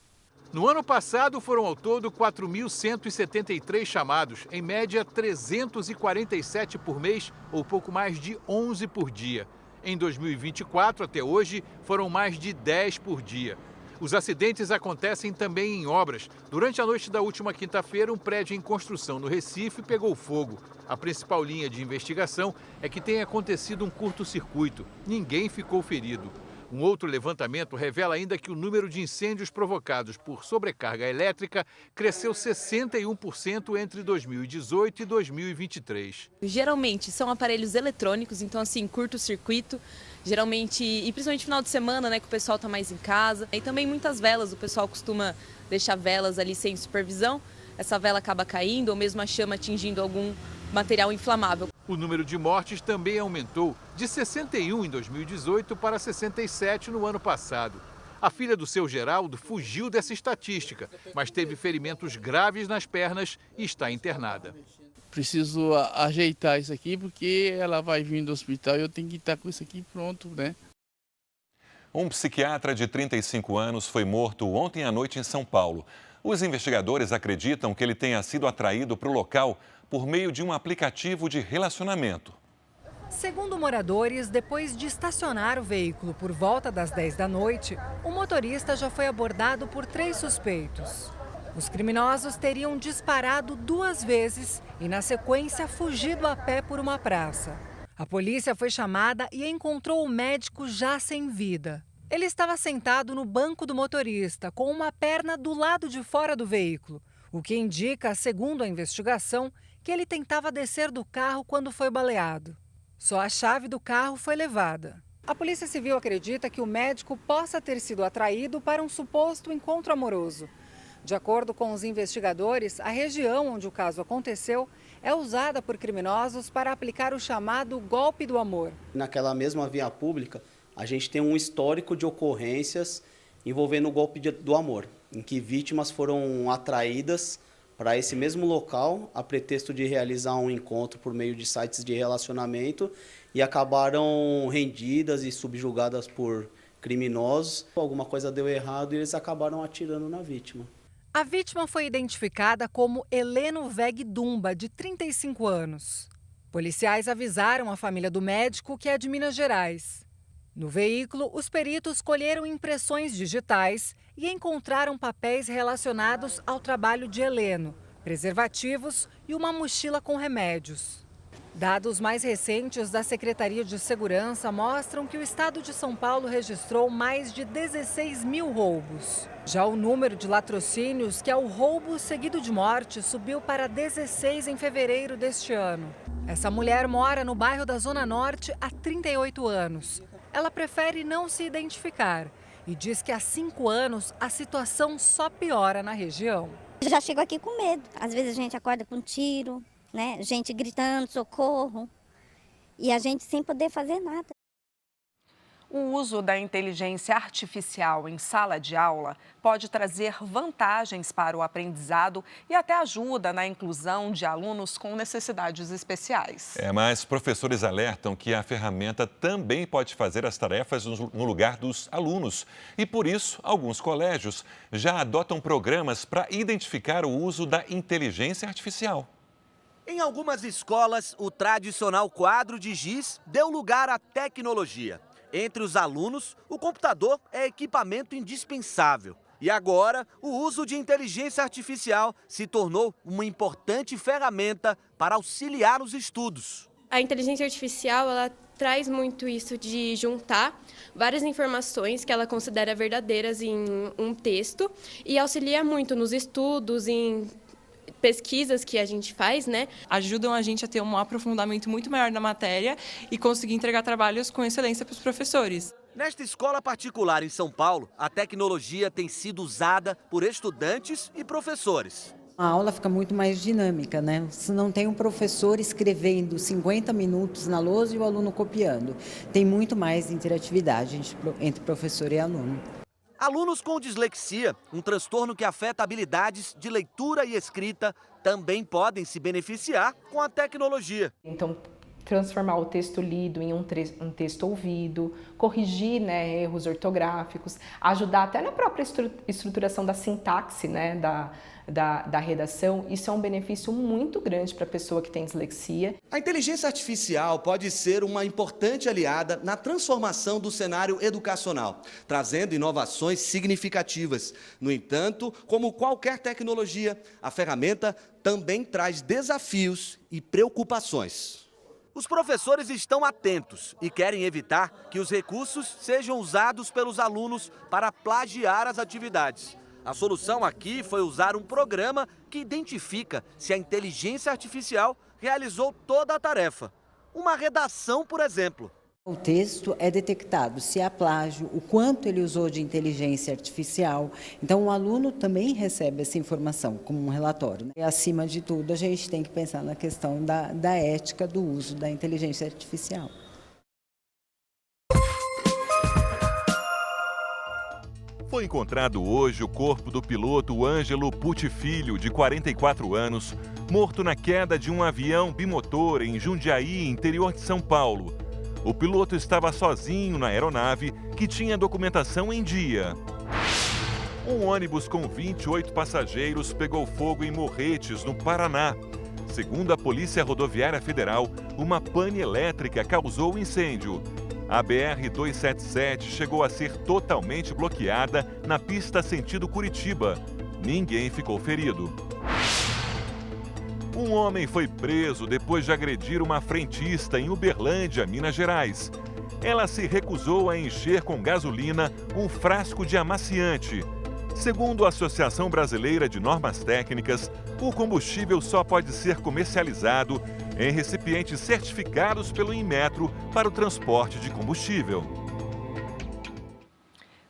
No ano passado, foram ao todo 4.173 chamados, em média 347 por mês, ou pouco mais de 11 por dia. Em 2024, até hoje, foram mais de 10 por dia. Os acidentes acontecem também em obras. Durante a noite da última quinta-feira, um prédio em construção no Recife pegou fogo. A principal linha de investigação é que tenha acontecido um curto-circuito. Ninguém ficou ferido. Um outro levantamento revela ainda que o número de incêndios provocados por sobrecarga elétrica cresceu 61% entre 2018 e 2023. Geralmente são aparelhos eletrônicos, então assim, curto-circuito, geralmente, e principalmente no final de semana, né, que o pessoal está mais em casa. E também muitas velas, o pessoal costuma deixar velas ali sem supervisão, essa vela acaba caindo ou mesmo a chama atingindo algum material inflamável. O número de mortes também aumentou, de 61 em 2018 para 67 no ano passado. A filha do seu Geraldo fugiu dessa estatística, mas teve ferimentos graves nas pernas e está internada. Preciso ajeitar isso aqui porque ela vai vir do hospital e eu tenho que estar com isso aqui pronto, né? Um psiquiatra de 35 anos foi morto ontem à noite em São Paulo. Os investigadores acreditam que ele tenha sido atraído para o local por meio de um aplicativo de relacionamento. Segundo moradores, depois de estacionar o veículo por volta das 10 da noite, o motorista já foi abordado por 3 suspeitos. Os criminosos teriam disparado 2 vezes e, na sequência, fugido a pé por uma praça. A polícia foi chamada e encontrou o médico já sem vida. Ele estava sentado no banco do motorista, com uma perna do lado de fora do veículo, o que indica, segundo a investigação, que ele tentava descer do carro quando foi baleado. Só a chave do carro foi levada. A Polícia Civil acredita que o médico possa ter sido atraído para um suposto encontro amoroso. De acordo com os investigadores, a região onde o caso aconteceu é usada por criminosos para aplicar o chamado golpe do amor. Naquela mesma via pública, a gente tem um histórico de ocorrências envolvendo o golpe do amor, em que vítimas foram atraídas para esse mesmo local, a pretexto de realizar um encontro por meio de sites de relacionamento e acabaram rendidas e subjugadas por criminosos. Alguma coisa deu errado e eles acabaram atirando na vítima. A vítima foi identificada como Heleno Veg Dumba, de 35 anos. Policiais avisaram a família do médico, que é de Minas Gerais. No veículo, os peritos colheram impressões digitais e encontraram papéis relacionados ao trabalho de Heleno, preservativos e uma mochila com remédios. Dados mais recentes da Secretaria de Segurança mostram que o estado de São Paulo registrou mais de 16 mil roubos. Já o número de latrocínios, que é o roubo seguido de morte, subiu para 16 em fevereiro deste ano. Essa mulher mora no bairro da Zona Norte há 38 anos. Ela prefere não se identificar e diz que há 5 anos a situação só piora na região. Eu já chego aqui com medo. Às vezes a gente acorda com tiro, né? Gente gritando socorro e a gente sem poder fazer nada. O uso da inteligência artificial em sala de aula pode trazer vantagens para o aprendizado e até ajuda na inclusão de alunos com necessidades especiais. Mas professores alertam que a ferramenta também pode fazer as tarefas no lugar dos alunos. E por isso, alguns colégios já adotam programas para identificar o uso da inteligência artificial. Em algumas escolas, o tradicional quadro de giz deu lugar à tecnologia. Entre os alunos, o computador é equipamento indispensável. E agora, o uso de inteligência artificial se tornou uma importante ferramenta para auxiliar nos estudos. A inteligência artificial, ela traz muito isso de juntar várias informações que ela considera verdadeiras em um texto e auxilia muito nos estudos, em pesquisas que a gente faz, né? Ajudam a gente a ter um aprofundamento muito maior na matéria e conseguir entregar trabalhos com excelência para os professores. Nesta escola particular em São Paulo, a tecnologia tem sido usada por estudantes e professores. A aula fica muito mais dinâmica, né? Se não tem um professor escrevendo 50 minutos na lousa e o aluno copiando, tem muito mais interatividade entre professor e aluno. Alunos com dislexia, um transtorno que afeta habilidades de leitura e escrita, também podem se beneficiar com a tecnologia. Então, transformar o texto lido em um texto ouvido, corrigir, né, erros ortográficos, ajudar até na própria estruturação da sintaxe, né, da redação. Isso é um benefício muito grande para a pessoa que tem dislexia. A inteligência artificial pode ser uma importante aliada na transformação do cenário educacional, trazendo inovações significativas. No entanto, como qualquer tecnologia, a ferramenta também traz desafios e preocupações. Os professores estão atentos e querem evitar que os recursos sejam usados pelos alunos para plagiar as atividades. A solução aqui foi usar um programa que identifica se a inteligência artificial realizou toda a tarefa. Uma redação, por exemplo. O texto é detectado se há plágio, o quanto ele usou de inteligência artificial. Então, o aluno também recebe essa informação como um relatório, né? E, acima de tudo, a gente tem que pensar na questão da ética do uso da inteligência artificial. Foi encontrado hoje o corpo do piloto Ângelo Pucci Filho, de 44 anos, morto na queda de um avião bimotor em Jundiaí, interior de São Paulo. O piloto estava sozinho na aeronave, que tinha documentação em dia. Um ônibus com 28 passageiros pegou fogo em Morretes, no Paraná. Segundo a Polícia Rodoviária Federal, uma pane elétrica causou o incêndio. A BR-277 chegou a ser totalmente bloqueada na pista sentido Curitiba. Ninguém ficou ferido. Um homem foi preso depois de agredir uma frentista em Uberlândia, Minas Gerais. Ela se recusou a encher com gasolina um frasco de amaciante. Segundo a Associação Brasileira de Normas Técnicas, o combustível só pode ser comercializado em recipientes certificados pelo Inmetro para o transporte de combustível.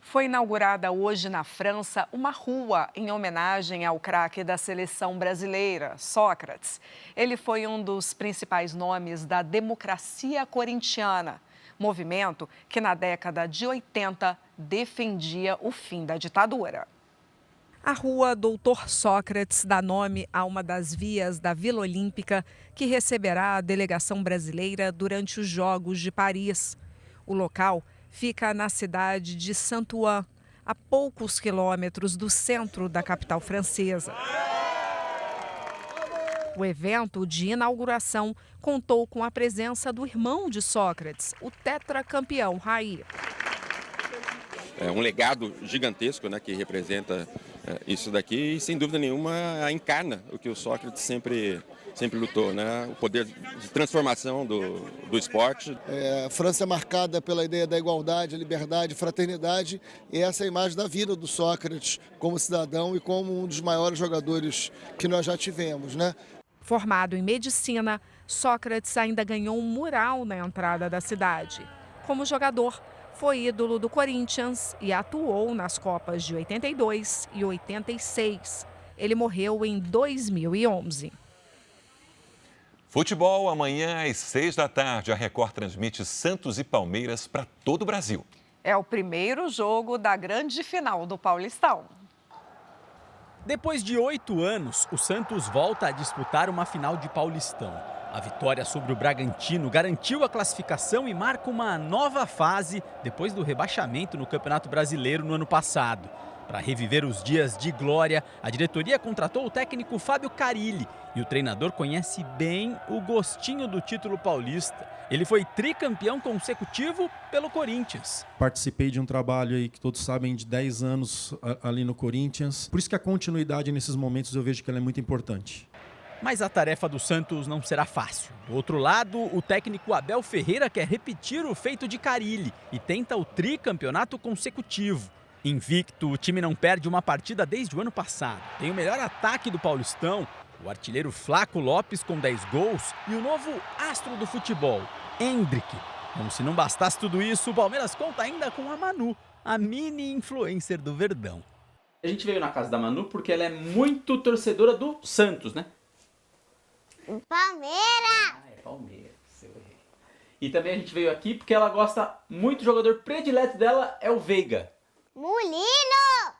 Foi inaugurada hoje na França uma rua em homenagem ao craque da seleção brasileira, Sócrates. Ele foi um dos principais nomes da democracia corintiana, movimento que na década de 80 defendia o fim da ditadura. A rua Doutor Sócrates dá nome a uma das vias da Vila Olímpica que receberá a delegação brasileira durante os Jogos de Paris. O local fica na cidade de Saint-Ouen, a poucos quilômetros do centro da capital francesa. O evento de inauguração contou com a presença do irmão de Sócrates, o tetracampeão Raí. É um legado gigantesco, né, que representa isso daqui e, sem dúvida nenhuma, encarna o que o Sócrates sempre lutou, né? O poder de transformação do esporte. A França é marcada pela ideia da igualdade, liberdade, fraternidade, e essa é a imagem da vida do Sócrates como cidadão e como um dos maiores jogadores que nós já tivemos, né? Formado em medicina, Sócrates ainda ganhou um mural na entrada da cidade. Como jogador, foi ídolo do Corinthians e atuou nas Copas de 82 e 86. Ele morreu em 2011. Futebol, amanhã às 6 da tarde, a Record transmite Santos e Palmeiras para todo o Brasil. É o primeiro jogo da grande final do Paulistão. Depois de 8 anos, o Santos volta a disputar uma final de Paulistão. A vitória sobre o Bragantino garantiu a classificação e marca uma nova fase depois do rebaixamento no Campeonato Brasileiro no ano passado. Para reviver os dias de glória, a diretoria contratou o técnico Fábio Carille e o treinador conhece bem o gostinho do título paulista. Ele foi tricampeão consecutivo pelo Corinthians. Participei de um trabalho aí que todos sabem de 10 anos ali no Corinthians. Por isso que a continuidade nesses momentos eu vejo que ela é muito importante. Mas a tarefa do Santos não será fácil. Do outro lado, o técnico Abel Ferreira quer repetir o feito de Carille e tenta o tricampeonato consecutivo. Invicto, o time não perde uma partida desde o ano passado. Tem o melhor ataque do Paulistão, o artilheiro Flaco Lopes com 10 gols e o novo astro do futebol, Endrick. Como se não bastasse tudo isso, o Palmeiras conta ainda com a Manu, a mini influencer do Verdão. A gente veio na casa da Manu porque ela é muito torcedora do Santos, né? Palmeiras! É Palmeiras, eu errei. E também a gente veio aqui porque ela gosta muito, o jogador predileto dela é o Veiga. Mulino!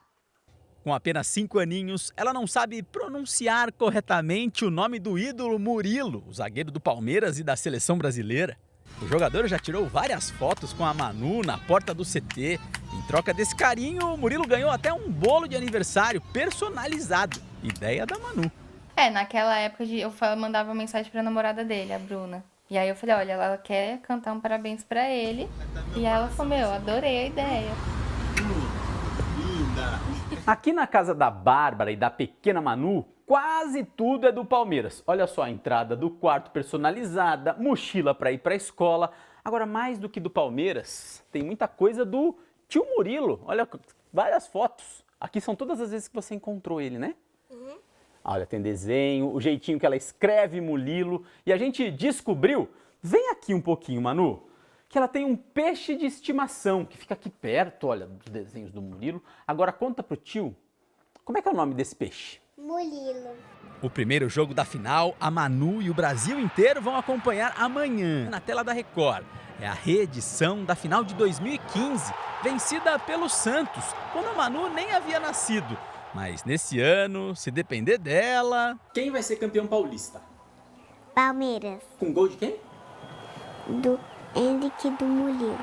Com apenas 5 aninhos, ela não sabe pronunciar corretamente o nome do ídolo Murilo, o zagueiro do Palmeiras e da seleção brasileira. O jogador já tirou várias fotos com a Manu na porta do CT. Em troca desse carinho, o Murilo ganhou até um bolo de aniversário personalizado. Ideia da Manu. Naquela época eu mandava mensagem pra namorada dele, a Bruna. E aí eu falei, olha, ela quer cantar um parabéns pra ele. E ela falou, adorei a ideia. Linda! Aqui na casa da Bárbara e da pequena Manu, quase tudo é do Palmeiras. Olha só a entrada do quarto personalizada, mochila pra ir pra escola. Agora, mais do que do Palmeiras, tem muita coisa do tio Murilo. Olha, várias fotos. Aqui são todas as vezes que você encontrou ele, né? Uhum. Olha, tem desenho, o jeitinho que ela escreve Murilo. E a gente descobriu, vem aqui um pouquinho, Manu, que ela tem um peixe de estimação, que fica aqui perto, olha, dos desenhos do Murilo. Agora conta pro tio, como é que é o nome desse peixe? Murilo. O primeiro jogo da final, a Manu e o Brasil inteiro vão acompanhar amanhã, na tela da Record. É a reedição da final de 2015, vencida pelo Santos, quando a Manu nem havia nascido. Mas nesse ano, se depender dela... Quem vai ser campeão paulista? Palmeiras. Com gol de quem? Do Henrique do Murilo.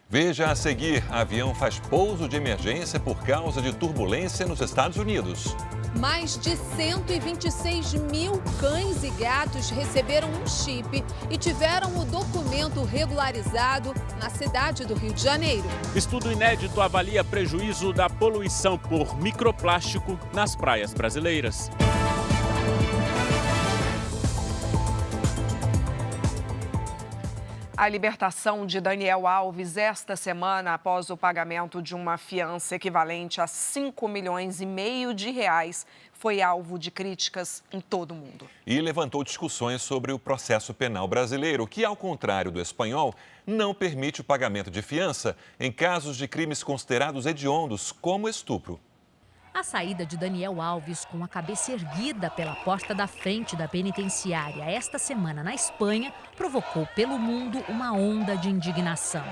Veja a seguir, avião faz pouso de emergência por causa de turbulência nos Estados Unidos. Mais de 126 mil cães e gatos receberam um chip e tiveram o documento regularizado na cidade do Rio de Janeiro. Estudo inédito avalia prejuízo da poluição por microplástico nas praias brasileiras. A libertação de Daniel Alves esta semana, após o pagamento de uma fiança equivalente a 5,5 milhões de reais, foi alvo de críticas em todo o mundo. E levantou discussões sobre o processo penal brasileiro, que, ao contrário do espanhol, não permite o pagamento de fiança em casos de crimes considerados hediondos, como estupro. A saída de Daniel Alves com a cabeça erguida pela porta da frente da penitenciária esta semana na Espanha provocou pelo mundo uma onda de indignação.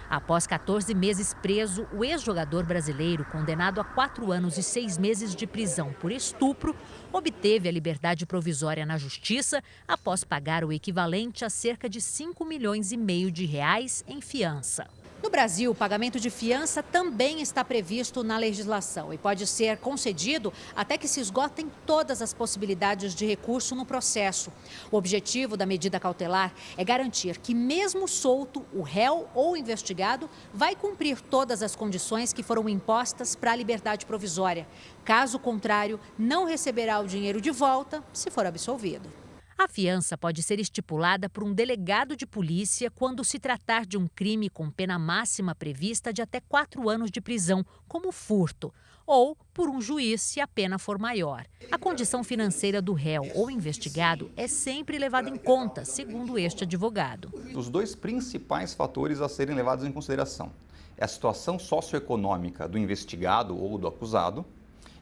Após 14 meses preso, o ex-jogador brasileiro, condenado a 4 anos e 6 meses de prisão por estupro, obteve a liberdade provisória na justiça após pagar o equivalente a cerca de 5,5 milhões de reais em fiança. No Brasil, o pagamento de fiança também está previsto na legislação e pode ser concedido até que se esgotem todas as possibilidades de recurso no processo. O objetivo da medida cautelar é garantir que, mesmo solto, o réu ou investigado vai cumprir todas as condições que foram impostas para a liberdade provisória. Caso contrário, não receberá o dinheiro de volta se for absolvido. A fiança pode ser estipulada por um delegado de polícia quando se tratar de um crime com pena máxima prevista de até 4 anos de prisão, como furto, ou por um juiz se a pena for maior. A condição financeira do réu ou investigado é sempre levada em conta, segundo este advogado. Os 2 principais fatores a serem levados em consideração é a situação socioeconômica do investigado ou do acusado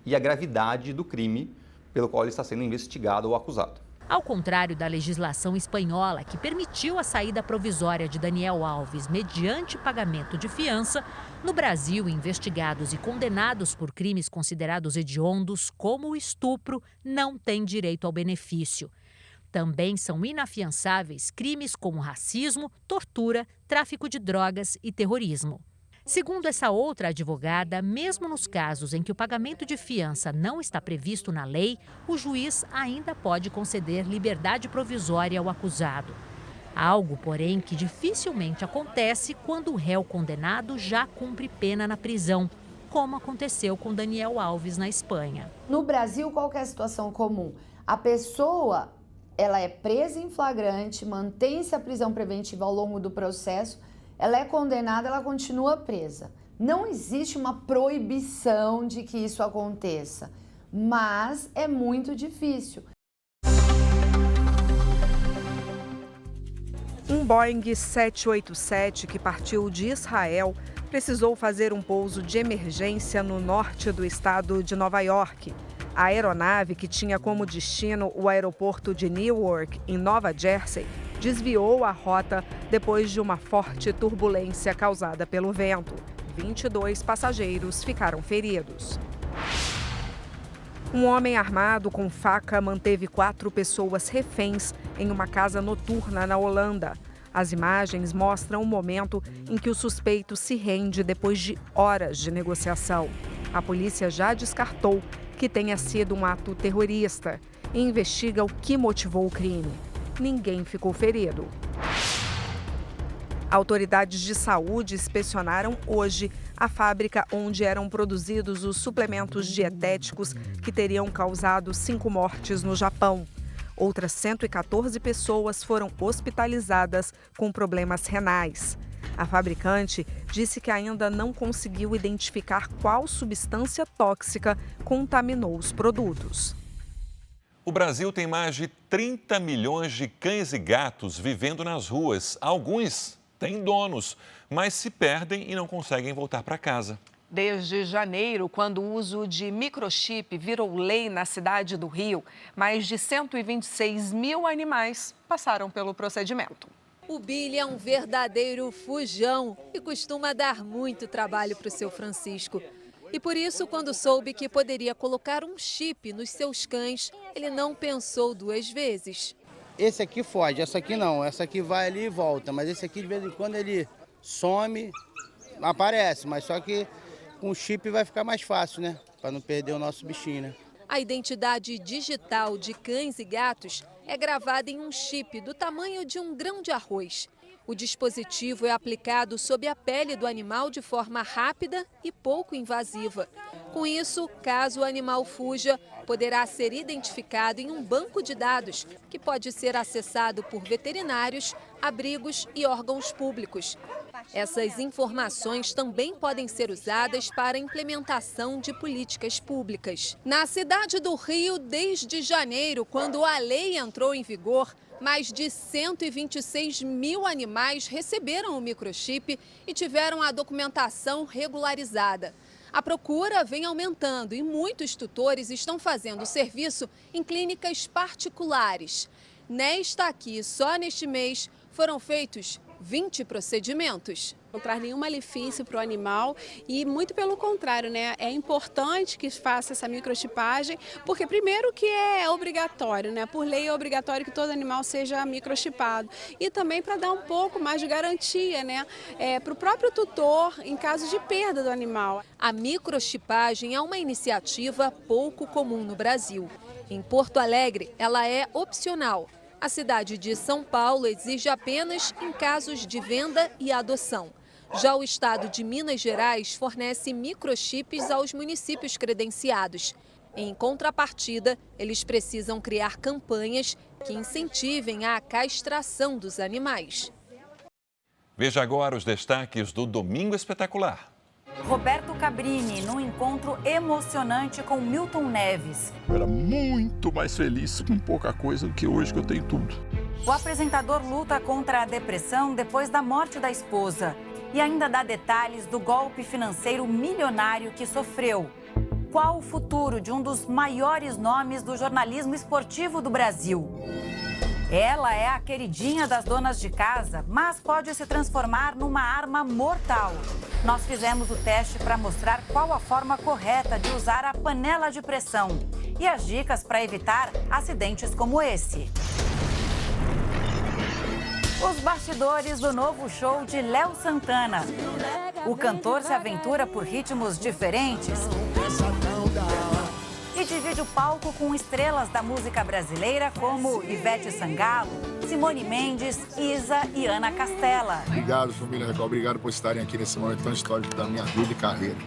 e a gravidade do crime pelo qual ele está sendo investigado ou acusado. Ao contrário da legislação espanhola, que permitiu a saída provisória de Daniel Alves mediante pagamento de fiança, no Brasil, investigados e condenados por crimes considerados hediondos, como o estupro, não têm direito ao benefício. Também são inafiançáveis crimes como racismo, tortura, tráfico de drogas e terrorismo. Segundo essa outra advogada, mesmo nos casos em que o pagamento de fiança não está previsto na lei, o juiz ainda pode conceder liberdade provisória ao acusado. Algo, porém, que dificilmente acontece quando o réu condenado já cumpre pena na prisão, como aconteceu com Daniel Alves na Espanha. No Brasil, qual que é a situação comum? A pessoa, ela é presa em flagrante, mantém-se a prisão preventiva ao longo do processo, ela é condenada, ela continua presa. Não existe uma proibição de que isso aconteça, mas é muito difícil. Um Boeing 787 que partiu de Israel precisou fazer um pouso de emergência no norte do estado de Nova York. A aeronave, que tinha como destino o aeroporto de Newark, em Nova Jersey, desviou a rota depois de uma forte turbulência causada pelo vento. 22 passageiros ficaram feridos. Um homem armado com faca manteve 4 pessoas reféns em uma casa noturna na Holanda. As imagens mostram o momento em que o suspeito se rende depois de horas de negociação. A polícia já descartou que tenha sido um ato terrorista e investiga o que motivou o crime. Ninguém ficou ferido. Autoridades de saúde inspecionaram hoje a fábrica onde eram produzidos os suplementos dietéticos que teriam causado 5 mortes no Japão. Outras 114 pessoas foram hospitalizadas com problemas renais. A fabricante disse que ainda não conseguiu identificar qual substância tóxica contaminou os produtos. O Brasil tem mais de 30 milhões de cães e gatos vivendo nas ruas. Alguns têm donos, mas se perdem e não conseguem voltar para casa. Desde janeiro, quando o uso de microchip virou lei na cidade do Rio, mais de 126 mil animais passaram pelo procedimento. O Billy é um verdadeiro fujão e costuma dar muito trabalho para o seu Francisco. E por isso, quando soube que poderia colocar um chip nos seus cães, ele não pensou 2 vezes. Esse aqui foge, essa aqui não. Essa aqui vai ali e volta, mas esse aqui de vez em quando ele some, aparece, mas só que com o chip vai ficar mais fácil, né? Para não perder o nosso bichinho, né? A identidade digital de cães e gatos é gravada em um chip do tamanho de um grão de arroz. O dispositivo é aplicado sob a pele do animal de forma rápida e pouco invasiva. Com isso, caso o animal fuja, poderá ser identificado em um banco de dados que pode ser acessado por veterinários, abrigos e órgãos públicos. Essas informações também podem ser usadas para a implementação de políticas públicas. Na cidade do Rio, desde janeiro, quando a lei entrou em vigor, mais de 126 mil animais receberam o microchip e tiveram a documentação regularizada. A procura vem aumentando e muitos tutores estão fazendo o serviço em clínicas particulares. Nesta aqui, só neste mês, foram feitos 20 procedimentos. Não traz nenhum malefício para o animal e, muito pelo contrário, né? É importante que faça essa microchipagem, porque primeiro que é obrigatório, né? Por lei é obrigatório que todo animal seja microchipado. E também para dar um pouco mais de garantia, né? Para o próprio tutor em caso de perda do animal. A microchipagem é uma iniciativa pouco comum no Brasil. Em Porto Alegre, ela é opcional. A cidade de São Paulo exige apenas em casos de venda e adoção. Já o estado de Minas Gerais fornece microchips aos municípios credenciados. Em contrapartida, eles precisam criar campanhas que incentivem a castração dos animais. Veja agora os destaques do Domingo Espetacular. Roberto Cabrini, num encontro emocionante com Milton Neves. Eu era muito mais feliz com pouca coisa do que hoje, que eu tenho tudo. O apresentador luta contra a depressão depois da morte da esposa e ainda dá detalhes do golpe financeiro milionário que sofreu. Qual o futuro de um dos maiores nomes do jornalismo esportivo do Brasil? Ela é a queridinha das donas de casa, mas pode se transformar numa arma mortal. Nós fizemos o teste para mostrar qual a forma correta de usar a panela de pressão e as dicas para evitar acidentes como esse. Os bastidores do novo show de Léo Santana. O cantor se aventura por ritmos diferentes e divide o palco com estrelas da música brasileira como Ivete Sangalo, Simone Mendes, Isa e Ana Castela. Obrigado, família Record. Obrigado por estarem aqui nesse momento tão histórico da minha vida e carreira.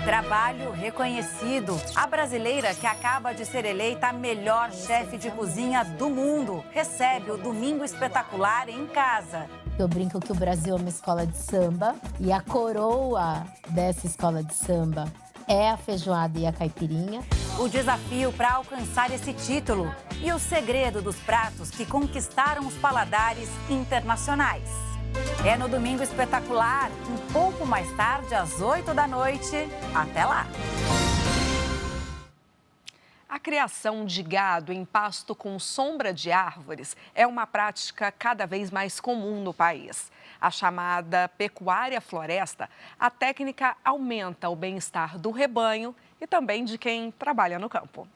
Trabalho reconhecido. A brasileira que acaba de ser eleita a melhor chefe de cozinha do mundo recebe o Domingo Espetacular em casa. Eu brinco que o Brasil é uma escola de samba e a coroa dessa escola de samba é a feijoada e a caipirinha. O desafio para alcançar esse título e o segredo dos pratos que conquistaram os paladares internacionais. É no Domingo Espetacular, um pouco mais tarde, às 8 da noite. Até lá! A criação de gado em pasto com sombra de árvores é uma prática cada vez mais comum no país. A chamada pecuária floresta, a técnica aumenta o bem-estar do rebanho e também de quem trabalha no campo.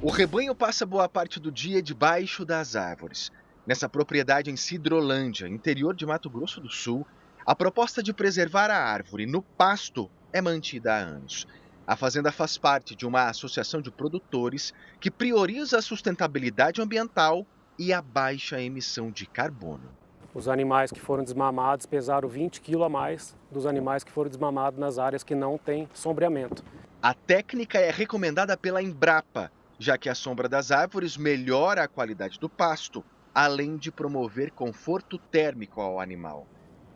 O rebanho passa boa parte do dia debaixo das árvores. Nessa propriedade em Sidrolândia, interior de Mato Grosso do Sul, a proposta de preservar a árvore no pasto é mantida há anos. A fazenda faz parte de uma associação de produtores que prioriza a sustentabilidade ambiental e a baixa emissão de carbono. Os animais que foram desmamados pesaram 20 quilos a mais dos animais que foram desmamados nas áreas que não têm sombreamento. A técnica é recomendada pela Embrapa, já que a sombra das árvores melhora a qualidade do pasto, além de promover conforto térmico ao animal.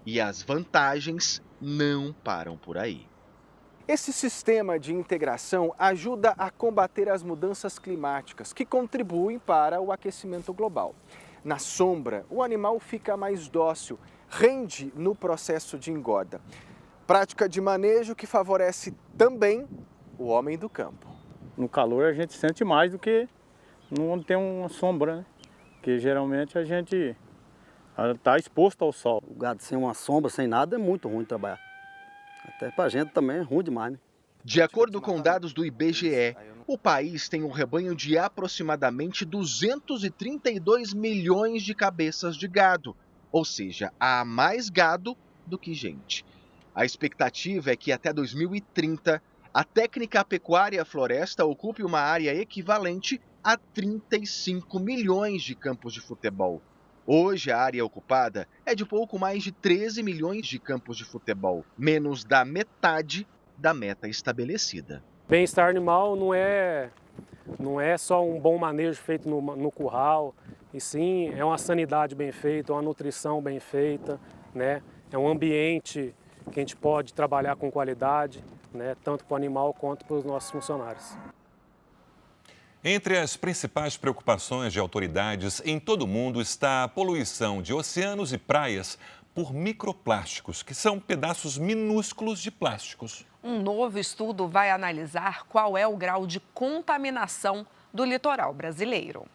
E as vantagens não param por aí. Esse sistema de integração ajuda a combater as mudanças climáticas, que contribuem para o aquecimento global. Na sombra, o animal fica mais dócil, rende no processo de engorda. Prática de manejo que favorece também o homem do campo. No calor a gente sente mais do que onde tem uma sombra, né? Porque geralmente a gente está exposto ao sol. O gado sem uma sombra, sem nada, é muito ruim trabalhar. Até pra gente também é ruim demais, né? De acordo com dados do IBGE, o país tem um rebanho de aproximadamente 232 milhões de cabeças de gado, ou seja, há mais gado do que gente. A expectativa é que até 2030 a técnica pecuária floresta ocupe uma área equivalente a 35 milhões de campos de futebol. Hoje, a área ocupada é de pouco mais de 13 milhões de campos de futebol, menos da metade da meta estabelecida. Bem-estar animal não é só um bom manejo feito no curral, e sim é uma sanidade bem feita, uma nutrição bem feita, né? É um ambiente que a gente pode trabalhar com qualidade, né? Tanto para o animal quanto para os nossos funcionários. Entre as principais preocupações de autoridades em todo o mundo está a poluição de oceanos e praias por microplásticos, que são pedaços minúsculos de plásticos. Um novo estudo vai analisar qual é o grau de contaminação do litoral brasileiro.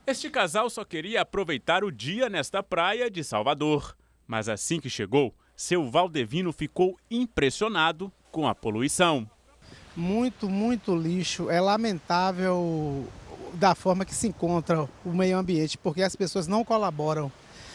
Este casal só queria aproveitar o dia nesta praia de Salvador. Mas assim que chegou, seu Valdevino ficou impressionado com a poluição. Muito lixo. É lamentável da forma que se encontra o meio ambiente, porque as pessoas não colaboram.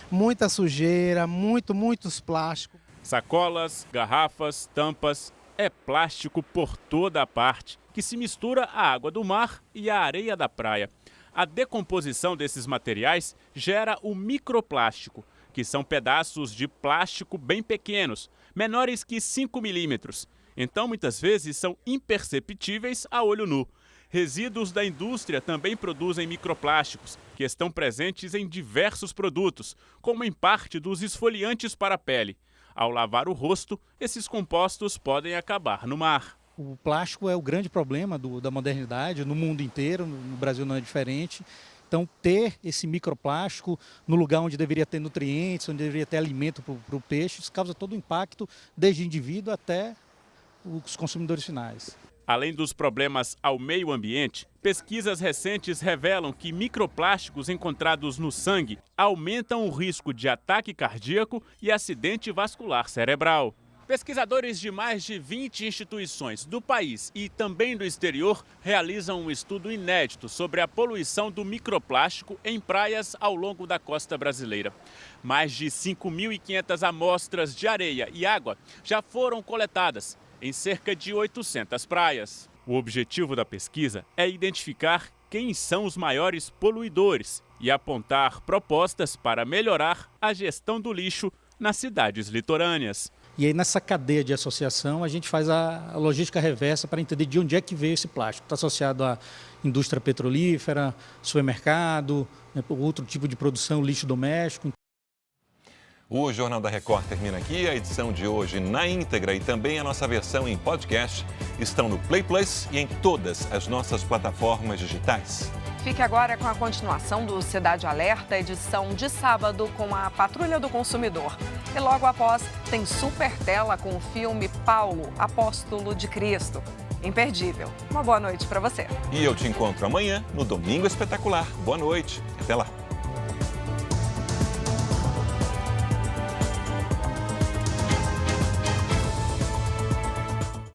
Muita sujeira, muitos plásticos. Sacolas, garrafas, tampas, é plástico por toda a parte, que se mistura à água do mar e à areia da praia. A decomposição desses materiais gera o microplástico, que são pedaços de plástico bem pequenos, menores que 5 milímetros. Então, muitas vezes, são imperceptíveis a olho nu. Resíduos da indústria também produzem microplásticos, que estão presentes em diversos produtos, como em parte dos esfoliantes para a pele. Ao lavar o rosto, esses compostos podem acabar no mar. O plástico é o grande problema da modernidade, no mundo inteiro, no Brasil não é diferente. Então, ter esse microplástico no lugar onde deveria ter nutrientes, onde deveria ter alimento para o peixe, isso causa todo o impacto, desde o indivíduo até os consumidores finais. Além dos problemas ao meio ambiente, pesquisas recentes revelam que microplásticos encontrados no sangue aumentam o risco de ataque cardíaco e acidente vascular cerebral. Pesquisadores de mais de 20 instituições do país e também do exterior realizam um estudo inédito sobre a poluição do microplástico em praias ao longo da costa brasileira. Mais de 5.500 amostras de areia e água já foram coletadas em cerca de 800 praias. O objetivo da pesquisa é identificar quem são os maiores poluidores e apontar propostas para melhorar a gestão do lixo nas cidades litorâneas. E aí, nessa cadeia de associação, a gente faz a logística reversa para entender de onde é que veio esse plástico. Está associado à indústria petrolífera, supermercado, outro tipo de produção, lixo doméstico. O Jornal da Record termina aqui. A edição de hoje na íntegra e também a nossa versão em podcast estão no Play Plus e em todas as nossas plataformas digitais. Fique agora com a continuação do Cidade Alerta, edição de sábado com a Patrulha do Consumidor. E logo após tem Super Tela com o filme Paulo, Apóstolo de Cristo. Imperdível. Uma boa noite para você. E eu te encontro amanhã no Domingo Espetacular. Boa noite. Até lá.